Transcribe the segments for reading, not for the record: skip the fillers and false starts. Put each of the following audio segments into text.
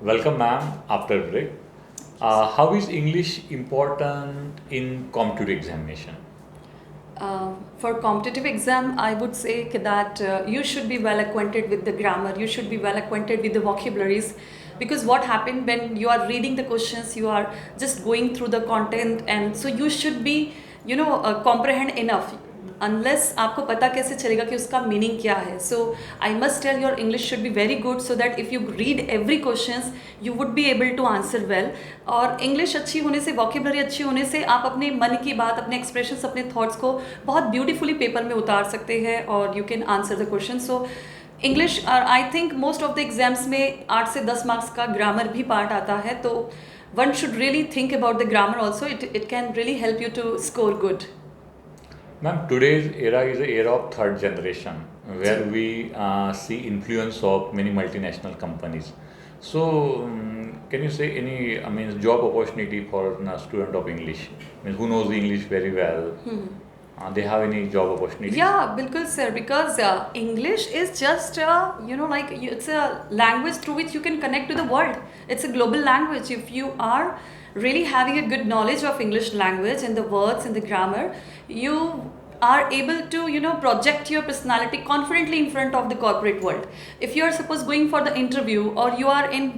Welcome, ma'am, after break. How is English important in competitive examination? For competitive exam, I would say that you should be well acquainted with the grammar. You should be well acquainted with the vocabularies, because what happened when you are reading the questions, you are just going through the content, and so you should be, comprehend enough. Unless आपको पता कैसे चलेगा कि उसका meaning क्या है. So I must tell your English should be very good, so that if you read every questions you would be able to answer well. और English अच्छी होने से, वॉकेबलरी अच्छी होने से आप अपने मन की बात, अपने एक्सप्रेशंस, अपने थॉट्स को बहुत ब्यूटीफुली पेपर में उतार सकते हैं और you can answer the question. So English, I think most of the exams में 8 से 10 मार्क्स का ग्रामर भी पार्ट आता है, तो one should really think about the grammar also. It can really help you to score good. Ma'am, today's era is the era of third generation, where we see influence of many multinational companies. So, can you say any, I mean, job opportunity for a student of English? I mean, who knows the English very well? They have any job opportunities? Yeah, bilkul sir, because English is just it's a language through which you can connect to the world. It's a global language. If you are really having a good knowledge of English language and the words and the grammar, you are able to project your personality confidently in front of the corporate world. If you are suppose going for the interview, or you are in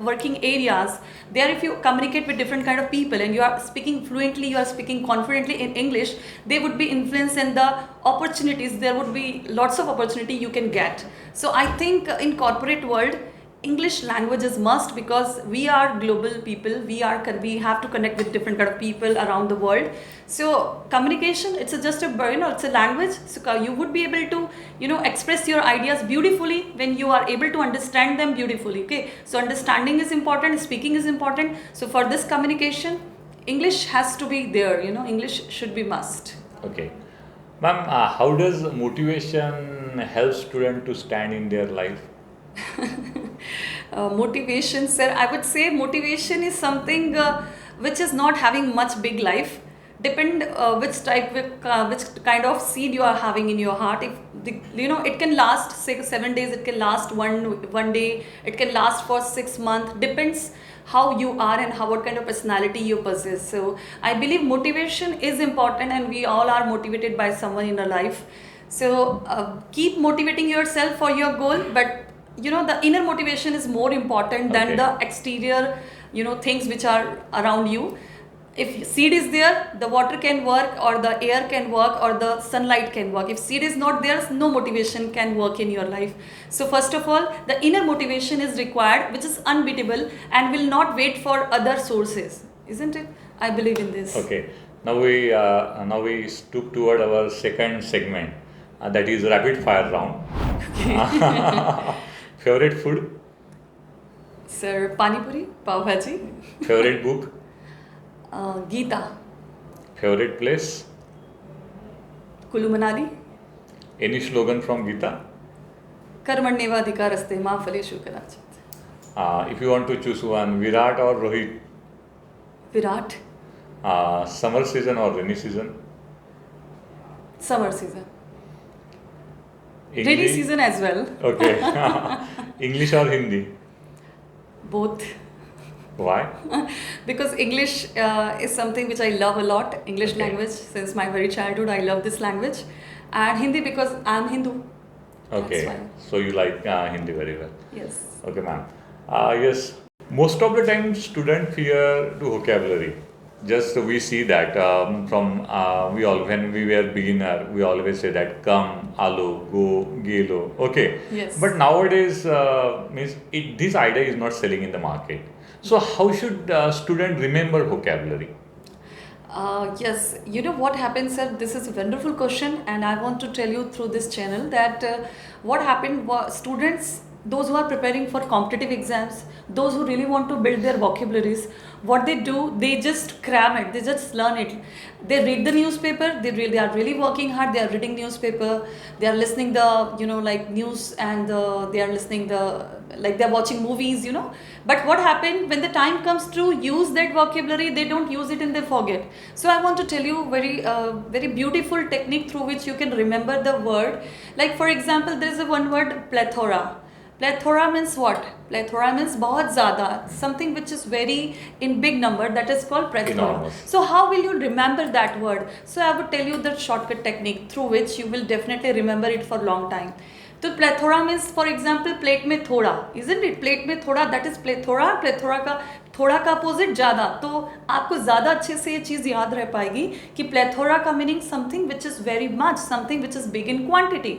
working areas there, if you communicate with different kind of people and you are speaking fluently, you are speaking confidently in English, they would be influenced, and the opportunities, there would be lots of opportunity you can get. So I think in corporate world, English language is must, because we are global people. We have to connect with different kind of people around the world. So communication, it's just a it's a language. So you would be able to express your ideas beautifully when you are able to understand them beautifully. Okay, so understanding is important, speaking is important. So for this communication, English has to be there. English should be must. Okay. Ma'am, how does motivation help student to stand in their life? Motivation, sir, I would say motivation is something which is not having much big life. Depend which kind of seed you are having in your heart. If it can last 6 7 days, it can last one day, it can last for 6 months. Depends how you are and what kind of personality you possess. So I believe motivation is important, and we all are motivated by someone in our life. So keep motivating yourself for your goal, but the inner motivation is more important than the exterior things which are around you. If seed is there, the water can work, or the air can work, or the sunlight can work. If seed is not there, no motivation can work in your life. So first of all, the inner motivation is required, which is unbeatable and will not wait for other sources, isn't it? I believe in this. Okay. Now we stoop toward our second segment, that is rapid fire round. Favorite food? Sir, Pani Puri, Pav Bhaji. Favorite book? Gita. Favorite place? Kulu Manali. Any slogan from Gita? Karmanyevadhikaraste ma phaleshu kadachit. If you want to choose one, Virat or Rohit? Virat. Summer season or rainy season? Summer season. Rainy English? season as well. Okay. English or Hindi? Both. Why? Because English is something which I love a lot. English Okay. language, since my very childhood, I love this language. And Hindi, because I'm Hindu. Okay. That's why. So you like Hindi very well. Yes. Okay, ma'am. Yes. Most of the time, student fear to vocabulary. Just we see that from we all when we were beginner, we always say that come, alo, go, gelo. Okay. Yes. But nowadays, this idea is not selling in the market. So how should student remember vocabulary? Yes, you know what happens, sir? This is a wonderful question, and I want to tell you through this channel that what happened was students, those who are preparing for competitive exams, those who really want to build their vocabularies, what they do, they just cram it, they just learn it. They read the newspaper, they are really working hard, they are reading newspaper, they are listening the like news, and they are listening the like they're watching movies, but what happened when the time comes to use that vocabulary, they don't use it and they forget. So I want to tell you very beautiful technique through which you can remember the word. Like for example, there is a one word, plethora. Plethora means what? Plethora means बहुत ज़्यादा, something which is very in big number, that is called plethora. Enormous. So how will you remember that word? So I would tell you the shortcut technique through which you will definitely remember it for long time. तो plethora means for example plate में थोड़ा, isn't it? Plate में थोड़ा, that is plethora. Plethora का थोड़ा का opposite ज़्यादा, तो आपको ज़्यादा अच्छे से ये चीज़ याद रह पाएगी कि प्लेथोरा का meaning something which is very much, something which is big in quantity.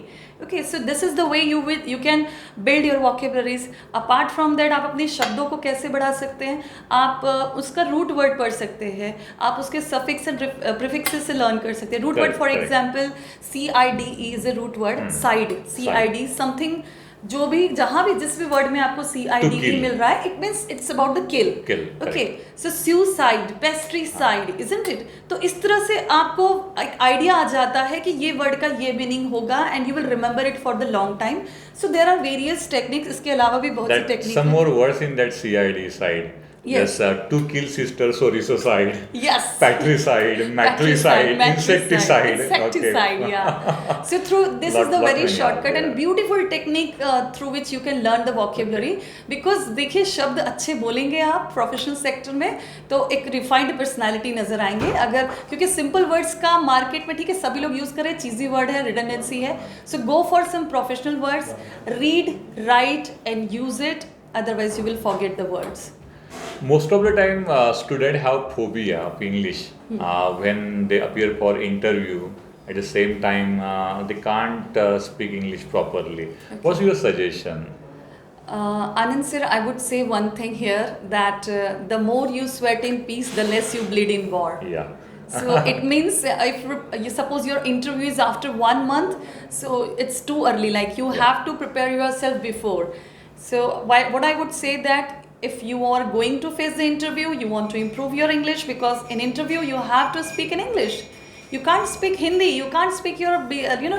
Okay, so this is the way you can build your vocabularies. Apart from that आप अपने शब्दों को कैसे बढ़ा सकते हैं? आप उसका रूट वर्ड पढ़ सकते हैं, आप उसके सफिक्स एंड प्रीफिक्सेस से लर्न कर सकते हैं. Root word for example CIDE is a root word. Side, CID, something जो भी जहां भी जिस भी वर्ड में आपको CIDE मिल रहा है, it means it's about the kill. Okay, so suicide, pesticide, isn't it? तो इस तरह से आपको एक आइडिया आ जाता है कि ये वर्ड का ये मीनिंग होगा and you will remember it for the long time. So there are various techniques. इसके अलावा भी बहुत सी technique. Some more words in that CID side. Yes. To kill sisters, so ricocide. Yes. Patricide, matricide, insecticide. Insecticide, Okay. yeah. So through this is the Lot very many shortcut are and there. beautiful technique through which you can learn the vocabulary. Because देखिए शब्द अच्छे बोलेंगे आप professional sector में तो एक refined personality नजर आएंगे. अगर क्योंकि सिंपल वर्ड्स का मार्केट में ठीक है सभी लोग यूज करें, चीजी वर्ड है, रिडंडेंसी है. So go for some professional words, read, write and use it, otherwise you will forget the words. Most of the time, students have phobia of English when they appear for interview. At the same time, they can't speak English properly. Okay. What's your suggestion? Anand sir, I would say one thing here that the more you sweat in peace, the less you bleed in war. Yeah. So it means if you suppose your interview is after 1 month, so it's too early. Like you have to prepare yourself before. So what I would say that if you are going to face the interview, you want to improve your English, because in interview you have to speak in English. You can't speak Hindi, you can't speak your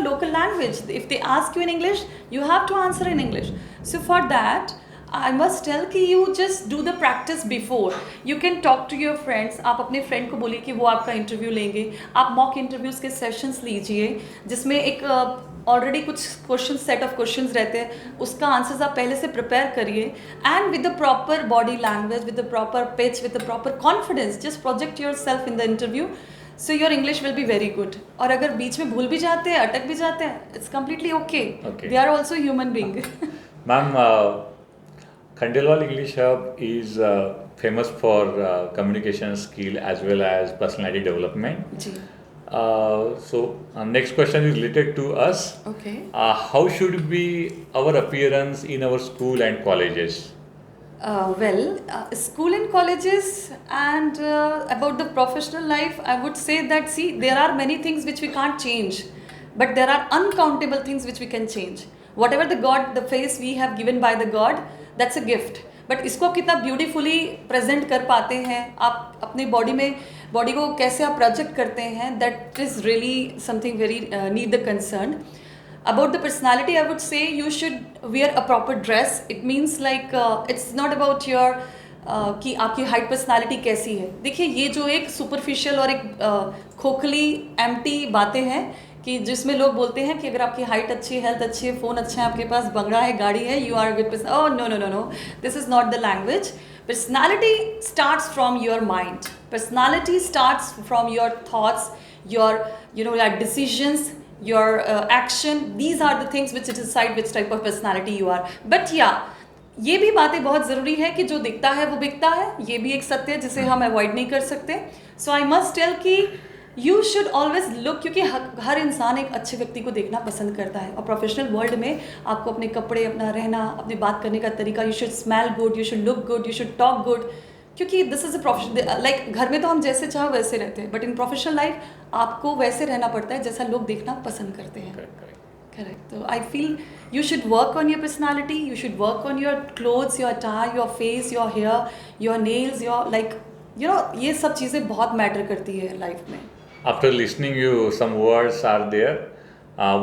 local language. If they ask you in English, you have to answer in English. So for that, I must tell कि you just do the practice before. You can talk to your friends. आप अपने friend को बोलिए कि वो आपका interview लेंगे. आप मॉक इंटरव्यूज़ के सेशंस लीजिए जिसमें एक ऑलरेडी कुछ क्वेश्चन, सेट ऑफ क्वेश्चंस रहते हैं, उसका आंसर्स आप पहले से प्रिपेयर करिए and with the proper body language, with the proper pitch, with the proper confidence, just project your self in the interview. So your English will be very good. और अगर बीच में भूल भी जाते हैं, अटक भी जाते हैं, it's completely okay. They are also human being. Ma'am, Khandelwal English Hub is famous for communication skill as well as personality development. जी. So next question is related to us. Okay. How should be our appearance in our school and colleges? School and colleges and about the professional life, I would say that see, there are many things which we can't change, but there are uncountable things which we can change. Whatever the face we have given by the God, that's a gift. But इसको आप कितना beautifully present कर पाते हैं, आप अपने body को कैसे आप प्रोजेक्ट करते हैं, that is really something very need the concern. About the personality, I would say you should wear a proper dress. It means like it's not about your कि आपकी हाइट पर्सनालिटी कैसी है. देखिए ये जो एक सुपरफिशियल और एक खोखली एम्प्टी बातें हैं कि जिसमें लोग बोलते हैं कि अगर आपकी हाइट अच्छी है, हेल्थ अच्छी है, फ़ोन अच्छा है, आपके पास बंगला है, गाड़ी है, you are good person. Oh no no no no, this is not the language. Personality starts from your mind. Personality starts from your thoughts, your your decisions, your action. These are the things which decide which type of personality you are. But yeah, ये भी बातें बहुत ज़रूरी है कि जो दिखता है वो बिकता है. ये भी एक सत्य है जिसे हम अवॉइड नहीं कर सकते. सो आई मस्ट टेल कि यू शुड ऑलवेज लुक, क्योंकि हर इंसान एक अच्छे व्यक्ति को देखना पसंद करता है. और प्रोफेशनल वर्ल्ड में आपको अपने कपड़े, अपना रहना, अपनी बात करने का तरीका, you should smell good, you should look good, you should talk good. क्योंकि this is a profession. Like घर में तो हम जैसे चाहो वैसे रहते हैं, बट इन प्रोफेशनल लाइफ आपको वैसे रहना पड़ता है जैसा लोग देखना पसंद करते हैं. करेक्ट. तो I feel you should work on your personality, you should work on your clothes, your attire, your face, your hair, your nails, your ये सब चीज़ें बहुत मैटर करती है लाइफ में. After listening you, some words are there.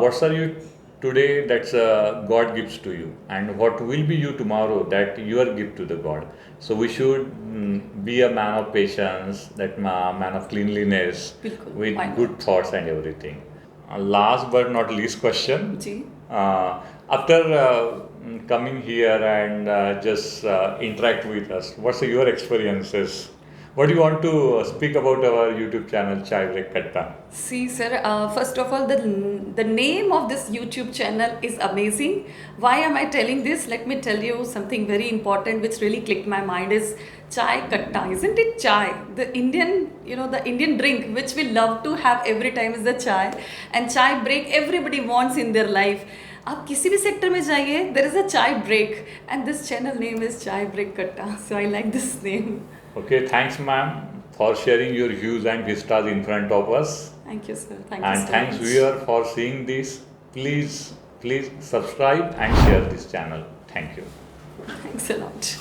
What are you today that God gives to you, and what will be you tomorrow that you are give to the God? So we should be a man of patience, that man of cleanliness, बिल्कुल, with why not? good thoughts and everything. Last but not least question. Ji. After coming here and just interact with us, what's your experiences? What do you want to speak about our YouTube channel, Chai Break Katta? See, sir, first of all, the name of this YouTube channel is amazing. Why am I telling this? Let me tell you something very important which really clicked my mind is chai katta. Isn't it chai? The Indian, the Indian drink which we love to have every time is the chai. And chai break everybody wants in their life. आप किसी भी sector में जाइए, there is a chai break, and this channel name is Chai Break Katta. So I like this name. Okay, thanks, ma'am, for sharing your views and vistas in front of us. Thank you, sir. Thank you And so thanks, much. viewer, for seeing this. Please subscribe and share this channel. Thank you. Thanks a lot.